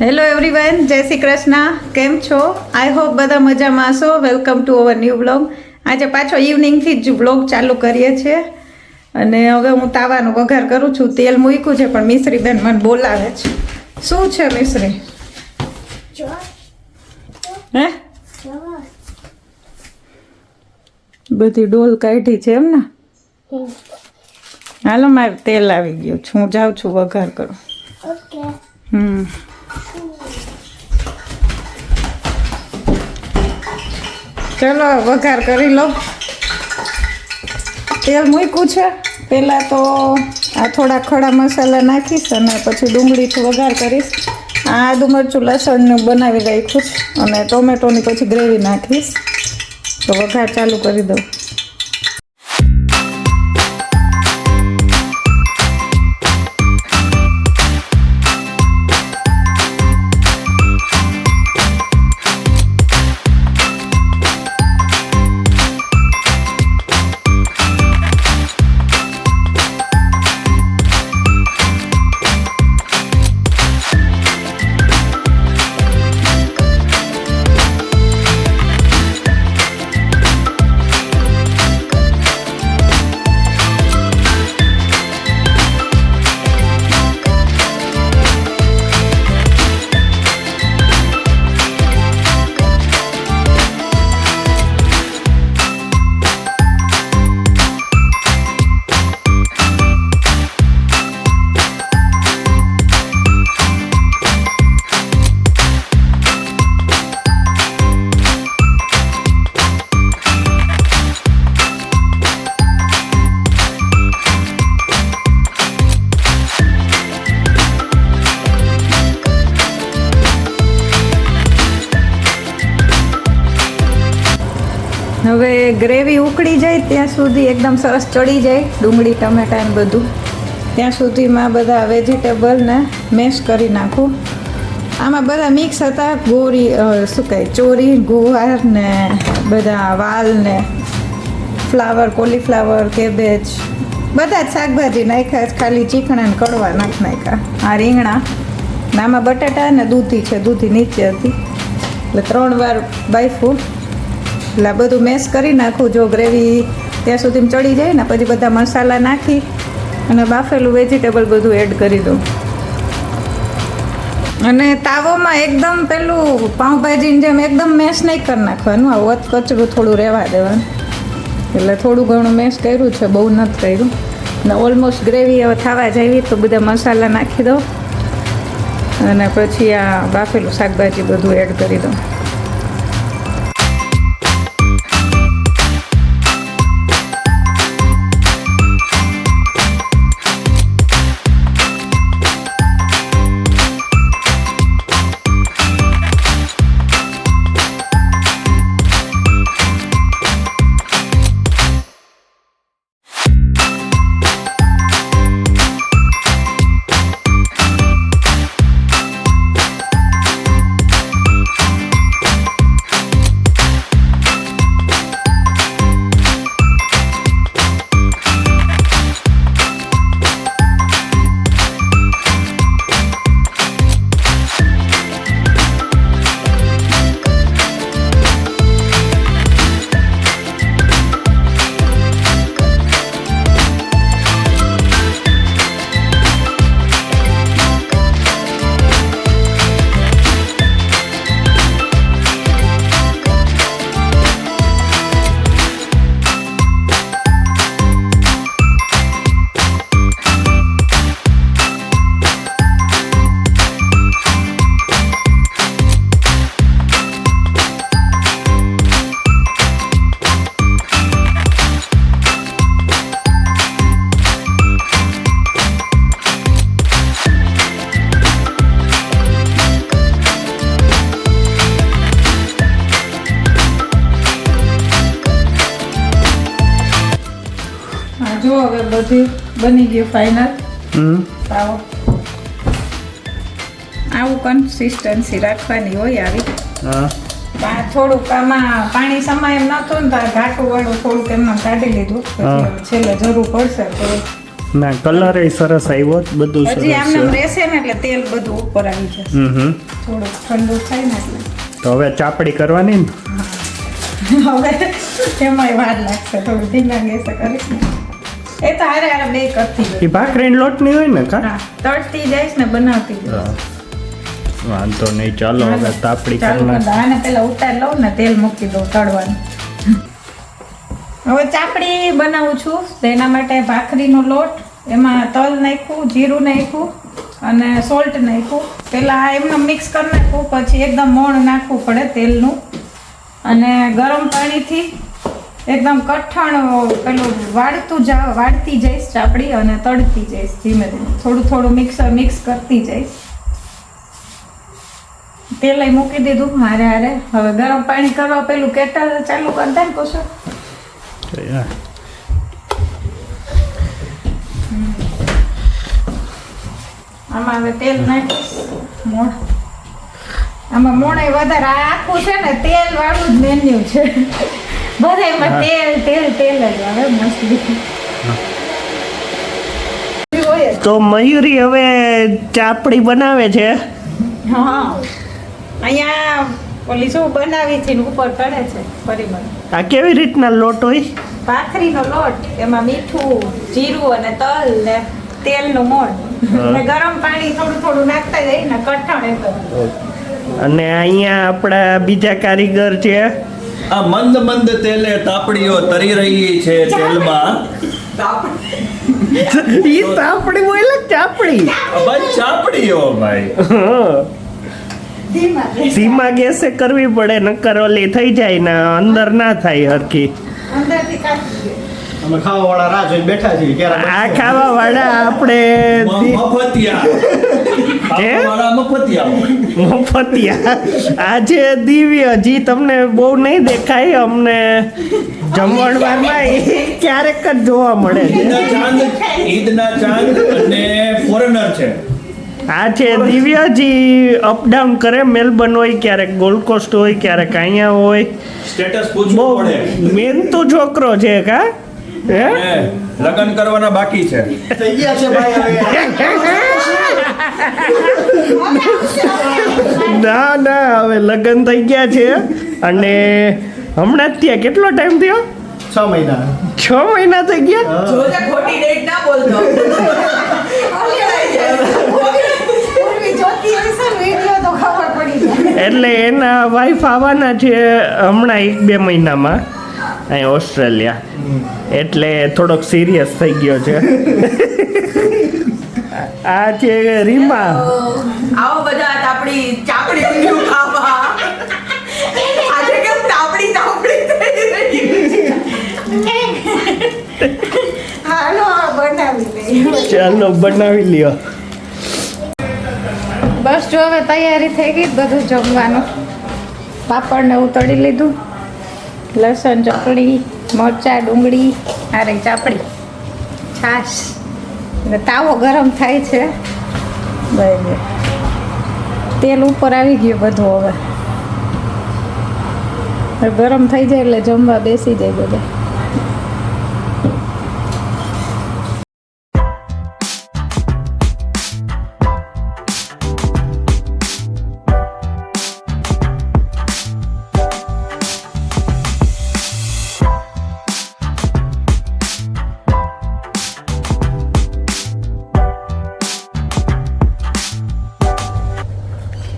Hello everyone, જય શ્રી કૃષ્ણ. કેમ છો? આઈ હોપ બધા મજામાં હશો. Welcome to our new vlog. આજે પાછો ઇવનિંગથી જ વ્લોગ ચાલુ કરીએ છીએ અને હવે હું તાવાનો વઘાર કરું છું. તેલ મૂક્યું છે પણ મિશ્રી બેન મને બોલાવે છે. શું છે મિશ્રી? હે બધી ડોલ કાઢી છે એમ ને? હાલો, મારે તેલ આવી ગયું છે, હું જાઉં છું વઘાર કરું. ચલો વઘાર કરી લો. તેલ મૂક્યું છે. પહેલાં તો આ થોડા ખડા મસાલા નાખીશ અને પછી ડુંગળીથી વઘાર કરીશ. આ આદુ મરચું લસણનું બનાવી રાખ્યું છે અને ટોમેટોની પછી ગ્રેવી નાખીશ. તો વઘાર ચાલુ કરી દઉં. હવે ગ્રેવી ઉકળી જાય ત્યાં સુધી, એકદમ સરસ ચડી જાય ડુંગળી ટમેટા ને બધું, ત્યાં સુધીમાં બધા વેજીટેબલને મેશ કરી નાખું. આમાં બધા મિક્સ હતા, ચોરી, ગુવાર ને બધા વાલ ને ફ્લાવર, કોલીફ્લાવર, કેબેજ, બધા જ શાકભાજી નાખ્યા. ખાલી ચીકણા ને કડવા નાખ્યા. આ રીંગણા ને આમાં બટાટા ને દૂધી છે, દૂધી નીચે હતી એટલે 3 વાર બાફું. એટલે બધું મેશ કરી નાખું. જો ગ્રેવી ત્યાં સુધી ચડી જાય ને પછી બધા મસાલા નાખી અને બાફેલું વેજીટેબલ બધું એડ કરી દઉં. અને તાવોમાં એકદમ પેલું પાઉંભાજીની જેમ એકદમ મેશ નહીં કરી નાખવાનું. આ વચ કચરું થોડું રહેવા દેવાનું. એટલે થોડું ઘણું મેશ કર્યું છે, બહુ નથી કર્યું. અને ઓલમોસ્ટ ગ્રેવી હવે થવા જાય તો બધા મસાલા નાખી દઉં અને પછી આ બાફેલું શાકભાજી બધું એડ કરી દઉં. જો હવે બધું બની ગયું ફાઇનલ. આવું કન્સિસ્ટન્સી રાખવાની હોય આવી. થોડુંક આમાં પાણી સમાય એમ નતું ને ઘાટું વાળું થોડુંક એમને કાઢી લીધું. પછી છેલ્લે જરૂર પડશે તો ના કલર એ સરસ આવ્યો બધું હજી સરસ આમને છે. રહેશે ને એટલે તેલ બધું ઉપર આવી જશે હમ થોડું ઠંડુ થાય ને એટલે તો હવે ચાપડી કરવાની ને હવે એમાંય વાર લાગશે થોડું ધીમા ગેસે કરીશ ને એ તો હારે હારે બે કરતી એ જઈશ. ભાખરીનો લોટ ની હોય ને કા હા તળતી જઈશ ને બનાવતી જઈશ. વાંધો નહીં ચાલો હવે તાપડી ચાલુ કરી કરી દો. આને પેલા ઉતાર લઉં ને તેલ મૂકી દઉં તળવાનું હવે ચાપડી બનાવું છું તો એના માટે ભાખરીનો લોટ એમાં તલ નાખ્યું જીરું નાખ્યું અને સોલ્ટ નાખ્યું પેલા એમને મિક્સ કરી નાખવું પછી એકદમ મોણ નાખવું પડે તેલનું અને ગરમ પાણીથી એકદમ કઠણ પેલું વાળતી જઈશ ચાપડી અને તળતી જઈશ ધીમે ધીમે થોડું મિક્સ કરતી જઈશ તેલ મૂકી દીધું હારે હારે હવે ગરમ પાણી કરવા પેલું કેટલ ચાલુ કરતા ને કશું આમાં હવે તેલ નાખીશ મોણ આમાં મોણે વધારે આ આખું છે ને તેલ વાળું જ મેન્યુ છે બધામાં તેલ તેલ તેલ જ આવે મસ્તી હોય જ. તો મયુરી હવે ચાપડી બનાવે છે હા અહીંયા ઓલી શું બનાવી છે ને ઉપર કરે છે પરિમળ આ કેવી રીતના લોટ હોય ભાખરીનો લોટ એમાં મીઠું જીરું અને તલ ને તેલનું મોણ ને ગરમ પાણી થોડું નાખતા જઈએ ને કઠણ એકદમ અને અહીંયા આપણા બીજા કારીગર છે આ મંદ મંદ તેલે તાપડીઓ તરી રહી છે તેલમાં ઈ તાપડી બોલે ચાપડી ભાઈ ચાપડીઓ ભાઈ ધીમા ગેસ. ધીમા ગેસે કરવી પડે નકર ઓલી થઈ જાય ને અંદર ના થાય હરખી અંદરથી કાઢી દે. અમે ખાવા વાળા રાહ જોઈને બેઠા છીએ ક્યારે આ ખાવા વાળા આપણે મફતિયા આજે દિવ્ય જી તમને બહુ નહીં દેખાય અમને જમણવારમાં ક્યારેક જ જોવા મળે છે ઈદના ચાંદ અને ફોરેનર છે આ છે દિવ્યજી અપડાઉન કરે મેલબર્ન હોય ક્યારેક ગોલ્ડ કોસ્ટ હોય ક્યારેક અહીંયા હોય સ્ટેટસ બહુ પૂછવું પડે મહેનતુ છોકરો છે કા હે હે, લગ્ન કરવાના બાકી છે થઈ ગયા છે ભાઈ હવે ના ના હવે લગ્ન થઈ ગયા છે અને હમણાં જ ત્યાં કેટલો ટાઈમ થયો 6 મહિના 6 મહિના થઈ ગયા ખોટી ડેટ ના બોલતો પૂર્વી જોતી હશે ને વિડીયો તો ખબર પડી જાય. એટલે એના વાઈફ આવવાના છે હમણાં 1-2 મહિનામાં અહીં ઓસ્ટ્રેલિયા એટલે થોડોક સિરિયસ થઈ ગયો છે આ છે રીમા આવો બધા તાપડી ચાપડી ઊંધિયું ખાવા આજે કેમ તાપડી તાપડી થઈ રહી હાલો આ બનાવી લઈએ. ચાલો બનાવી લ્યો બસ જો હવે તૈયારી થઈ ગઈ બધું જમવાનું પાપડ ને એવું તળી લીધું લસણ ચકડી મરચાં ડુંગળી આ રહી ચાપડી છાશ અને તાવો ગરમ થાય છે બરાબર તેલ ઉપર આવી ગયું બધું હવે ગરમ થઈ જાય એટલે જમવા બેસી જાય બધા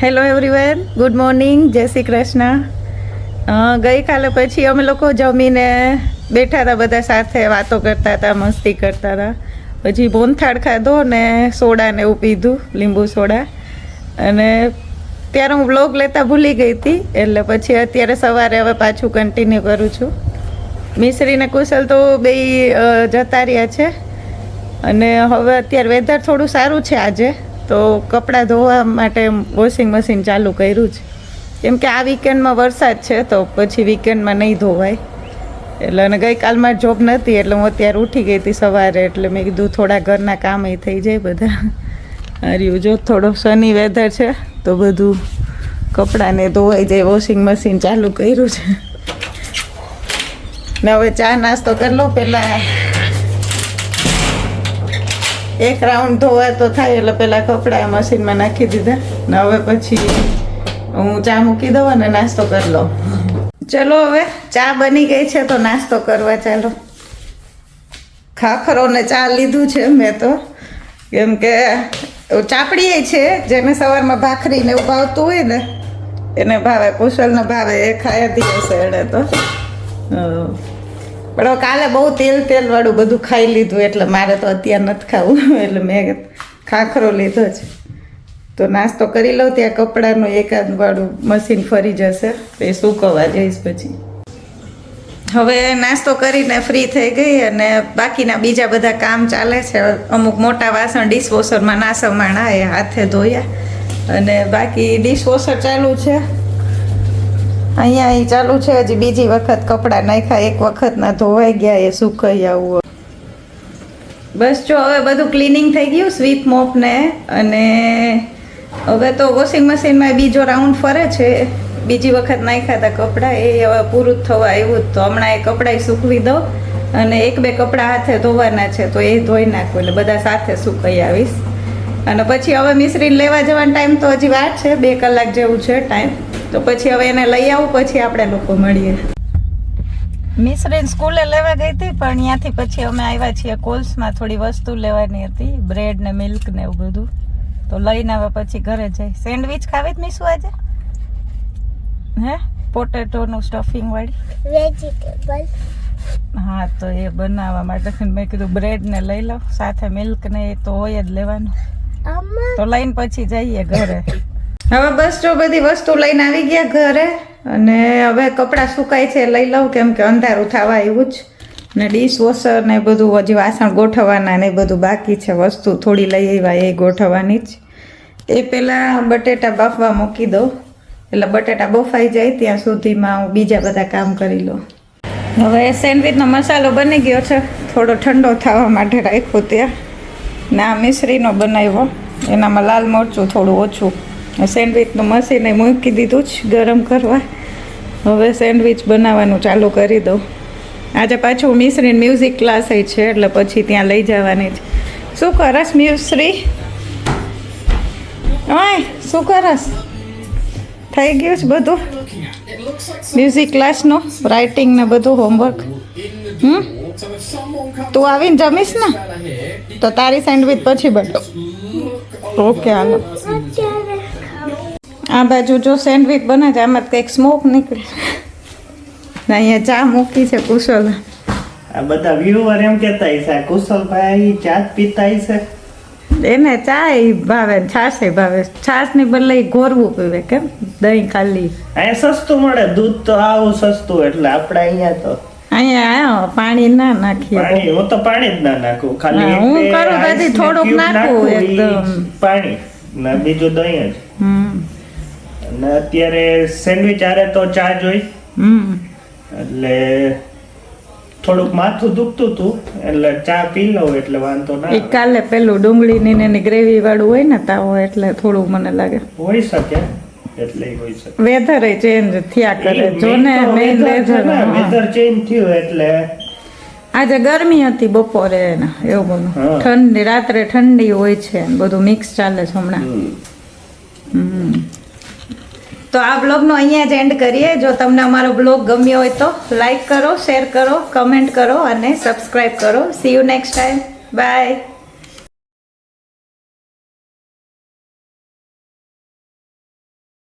હેલો એવરીવન ગુડ મોર્નિંગ જય શ્રી કૃષ્ણ ગઈકાલે પછી અમે લોકો જમીને બેઠા હતા બધા સાથે વાતો કરતા હતા મસ્તી કરતા હતા પછી મોહનથાળ ખાધો ને સોડા ને એવું પીધું લીંબુ સોડા અને ત્યારે હું વ્લોગ લેતા ભૂલી ગઈ હતી એટલે પછી અત્યારે સવારે હવે પાછું કન્ટિન્યુ કરું છું મિશ્રી ને કુશલ તો બેય જતા રહ્યા છે અને હવે અત્યારે વેધર થોડું સારું છે આજે તો કપડાં ધોવા માટે વોશિંગ મશીન ચાલુ કર્યું છે કેમ કે આ વીકેન્ડમાં વરસાદ છે તો પછી વીકેન્ડમાં નહીં ધોવાય એટલે અને ગઈકાલમાં જોબ નથી એટલે હું અત્યારે ઉઠી ગઈ હતી સવારે એટલે મેં કીધું થોડા ઘરના કામ એ થઈ જાય બધા હાર્યું જો થોડો સની વેધર છે તો બધું કપડાને ધોવાઈ જાય વોશિંગ મશીન ચાલુ કર્યું છે ને હવે ચા નાસ્તો કરી લો પહેલાં એક રાઉન્ડ ધોવા તો થાય એટલે પેલા કપડાં મશીનમાં નાખી દીધા ને હવે પછી હું ચા મૂકી દઉં અને નાસ્તો કરી લઉં. ચલો હવે ચા બની ગઈ છે તો નાસ્તો કરવા ચાલો. ખાખરો ને ચા લીધું છે મેં તો, કેમ કે ચાપડી છે જેને સવારમાં ભાખરી ને એવું ભાવતું હોય ને એને ભાવે, કુશલને ભાવે, એ ખાઈ હશે એણે તો. પણ કાલે બહુ તેલ વાળું બધું ખાઈ લીધું એટલે મારે તો અત્યારે નથી ખાવું એટલે મેં ખાખરો લીધો છે. તો નાસ્તો કરી લઉં, ત્યાં કપડાનું એકાદ વાળું મશીન ફરી જશે, એ સૂકવવા જઈશ પછી. હવે નાસ્તો કરીને ફ્રી થઈ ગઈ અને બાકીના બીજા બધા કામ ચાલે છે. અમુક મોટા વાસણ ડિશવોશરમાં ના સમાણા એ હાથે ધોયા અને બાકી ડિશવોશર ચાલુ છે. અહીંયા એ ચાલુ છે, હજી બીજી વખત કપડાં નાખ્યા, એક વખત ના ધોવાઈ ગયા, એ સુકાઈ આવું. બસ જો હવે બધું ક્લિનિંગ થઈ ગયું, સ્વીપ મોપ ને, અને હવે તો વોશિંગ મશીનમાં બીજો રાઉન્ડ ફરે છે. બીજી વખત નાખ્યા હતા કપડાં, એ હવે પૂરું થવા આવ્યું, તો હમણાં એ કપડાં સૂકવી દઉં અને એક બે કપડાં હાથે ધોવાના છે તો એ ધોઈ નાખું એટલે બધા સાથે સુકાઈ આવીશ. અને પછી હવે મિશ્રીને લેવા જવાનો ટાઈમ તો હજી વાર છે, 2 કલાક જેવું છે ટાઈમ, તો પછી હવે એને લઈ આવું, પછી આપણે લોકો મળીએ. મિશ્રીને સ્કૂલે લેવા ગઈ હતી પણ ત્યાંથી પછી અમે આવ્યા છીએ કોલ્સમાં, થોડી વસ્તુ લેવાની હતી, બ્રેડ ને મિલ્ક ને એવું બધું, તો લઈને આવે પછી ઘરે જાય. સેન્ડવિચ ખાવી જ મીશું આજે? હે પોટેટોનું સ્ટફિંગ વાળી વેજીટેબલ. હા તો એ બનાવવા માટે મેં કીધું બ્રેડ ને લઈ લઉં, સાથે મિલ્ક ને એ તો હોય જ લેવાનું, તો લઈને પછી જઈએ ઘરે. હવે બસ જો બધી વસ્તુ લઈને આવી ગયા ઘરે અને હવે કપડાં સુકાય છે લઈ લઉં, કેમ કે અંધારું થવા આવ્યું જ, ને ડીશ વોશર ને બધું હજી વાસણ ગોઠવવાના ને બધું બાકી છે, વસ્તુ થોડી લઈ આવ્યા એ ગોઠવવાની જ. એ પહેલાં બટેટા બાફવા મૂકી દઉં એટલે બટેટા બફાઈ જાય ત્યાં સુધીમાં હું બીજા બધા કામ કરી લઉં. હવે સેન્ડવિચનો મસાલો બની ગયો છે, થોડો ઠંડો થવા માટે રાખ્યો ત્યાં, ના મિશ્રીનો બનાવ્યો, એનામાં લાલ મરચું થોડું ઓછું. સેન્ડવિચનું મશીને મૂકી દીધું જ ગરમ કરવા, હવે સેન્ડવિચ બનાવવાનું ચાલુ કરી દઉં. આજે પાછું મિશ્રીને મ્યુઝિક ક્લાસ છે એટલે પછી ત્યાં લઈ જવાની જ. શું કરસ મિશ્રી? ઓય શું કરસ? થઈ ગયું છે બધું મ્યુઝિક ક્લાસનું રાઇટિંગ ને બધું હોમવર્ક? તું આવીને જમીશ ને તો તારી સેન્ડવિચ પછી બનાવ. ઓકે હાલો. આ બાજુ જો સેન્ડવિચ બને છે, આમાં કંઈક સ્મોક નીકળે ને અહીંયા ચા મૂકી છે કુશલ. આ બધા વ્યુઅર એમ કહેતા હશે કુશલભાઈ ચા પીતા હશે, એને ચા ભાવે, છાશ ભાવે, છાશ ની બદલે ગોરવું પીવે. કેમ દહીં ખાલી અહીંયા સસ્તું મળે, દૂધ તો આવું સસ્તું, એટલે આપણે અહીંયા તો અહીંયા પાણી ના નાખીએ. પાણી હું તો પાણી જ ના નાખું, ખાલી હું કરું દાદી થોડુંક નાખું એકદમ પાણી ને બીજું દહીં જ. અને અત્યારે સેન્ડવિચ આરે તો ચા જોઈ, એટલે થોડુંક માથું દુખતું હતું એટલે ચા પી લઉં એટલે વાંધો ના આવે. કાલે પેલું ડુંગળીની ને એની ગ્રેવી વાળું હોય ને તાવો એટલે થોડું મને લાગે હોઈ શકે, એટલે હોઈ શકે. વેધર ચેન્જ થયા કરે જો ને, મેઇન વેધર ચેન્જ થયું એટલે આજે ગરમી હતી બપોરે ને એવું બધું, ઠંડી રાત્રે ઠંડી હોય છે, બધું મિક્સ ચાલે છે હમણાં. તો આ બ્લોગનો અહીંયા જ એન્ડ કરીએ. જો તમને અમારો બ્લોગ ગમ્યો હોય તો લાઈક કરો, શેર કરો, કમેન્ટ કરો અને સબસ્ક્રાઈબ કરો. See you next time. By.